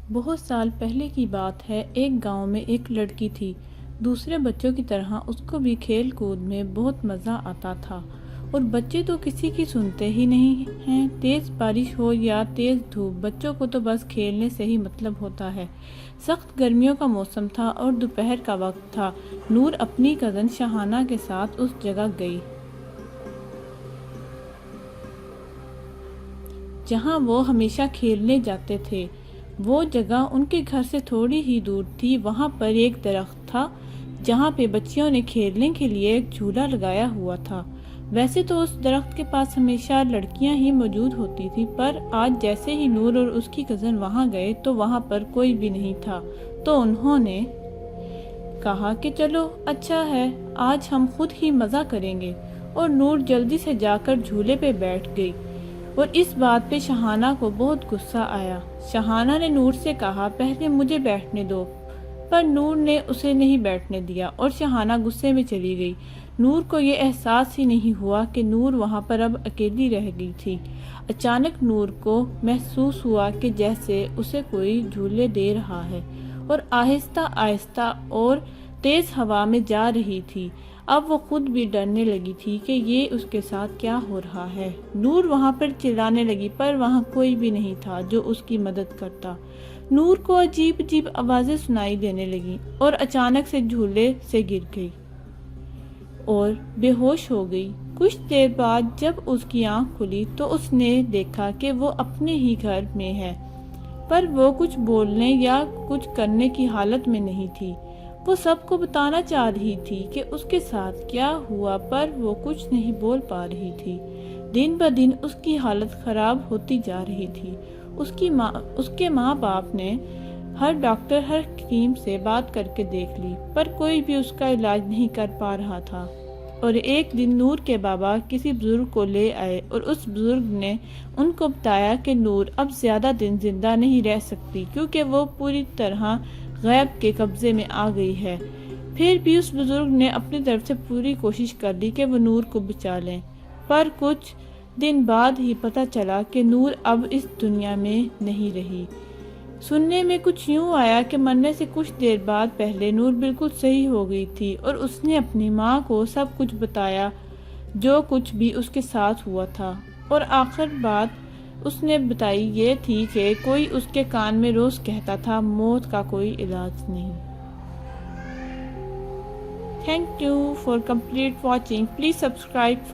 بہت سال پہلے کی بات ہے، ایک گاؤں میں ایک لڑکی تھی۔ دوسرے بچوں کی طرح اس کو بھی کھیل کود میں بہت مزہ آتا تھا، اور بچے تو کسی کی سنتے ہی نہیں ہیں۔ تیز بارش ہو یا تیز دھوپ، بچوں کو تو بس کھیلنے سے ہی مطلب ہوتا ہے۔ سخت گرمیوں کا موسم تھا اور دوپہر کا وقت تھا۔ نور اپنی کزن شہانہ کے ساتھ اس جگہ گئی جہاں وہ ہمیشہ کھیلنے جاتے تھے۔ وہ جگہ ان کے گھر سے تھوڑی ہی دور تھی۔ وہاں پر ایک درخت تھا جہاں پہ بچیوں نے کھیلنے کے لیے ایک جھولا لگایا ہوا تھا۔ ویسے تو اس درخت کے پاس ہمیشہ لڑکیاں ہی موجود ہوتی تھی، پر آج جیسے ہی نور اور اس کی کزن وہاں گئے تو وہاں پر کوئی بھی نہیں تھا۔ تو انہوں نے کہا کہ چلو اچھا ہے، آج ہم خود ہی مزہ کریں گے، اور نور جلدی سے جا کر جھولے پہ بیٹھ گئی۔ اور اس بات پہ شہانہ کو بہت غصہ آیا۔ شہانہ نے نور سے کہا پہلے مجھے بیٹھنے دو، پر نور نے اسے نہیں بیٹھنے دیا اور شہانہ غصے میں چلی گئی۔ نور کو یہ احساس ہی نہیں ہوا کہ نور وہاں پر اب اکیلی رہ گئی تھی۔ اچانک نور کو محسوس ہوا کہ جیسے اسے کوئی جھولے دے رہا ہے، اور آہستہ آہستہ اور تیز ہوا میں جا رہی تھی۔ اب وہ خود بھی ڈرنے لگی تھی کہ یہ اس کے ساتھ کیا ہو رہا ہے۔ نور وہاں پر چلانے لگی، پر وہاں کوئی بھی نہیں تھا جو اس کی مدد کرتا۔ نور کو عجیب عجیب آوازیں سنائی دینے لگیں اور اچانک سے جھولے سے گر گئی اور بے ہوش ہو گئی۔ کچھ دیر بعد جب اس کی آنکھ کھلی تو اس نے دیکھا کہ وہ اپنے ہی گھر میں ہے، پر وہ کچھ بولنے یا کچھ کرنے کی حالت میں نہیں تھی۔ وہ سب کو بتانا چاہ رہی تھی کہ اس کے ساتھ کیا ہوا، پر وہ کچھ نہیں بول پا رہی تھی۔ دن بہ دن اس کی حالت خراب ہوتی جا رہی تھی۔ اس کے ماں باپ نے ہر ڈاکٹر ہر حکیم سے بات کر کے دیکھ لی، پر کوئی بھی اس کا علاج نہیں کر پا رہا تھا۔ اور ایک دن نور کے بابا کسی بزرگ کو لے آئے اور اس بزرگ نے ان کو بتایا کہ نور اب زیادہ دن زندہ نہیں رہ سکتی، کیونکہ وہ پوری طرح غیب کے قبضے میں آ گئی ہے۔ پھر بھی اس بزرگ نے اپنی طرف سے پوری کوشش کر لی کہ وہ نور کو بچا لیں، پر کچھ دن بعد ہی پتہ چلا کہ نور اب اس دنیا میں نہیں رہی۔ سننے میں کچھ یوں آیا کہ مرنے سے کچھ دیر بعد پہلے نور بالکل صحیح ہو گئی تھی، اور اس نے اپنی ماں کو سب کچھ بتایا جو کچھ بھی اس کے ساتھ ہوا تھا۔ اور آخر بات اس نے بتائی یہ تھی کہ کوئی اس کے کان میں روز کہتا تھا موت کا کوئی علاج نہیں۔ Thank you for complete watching. Please subscribe.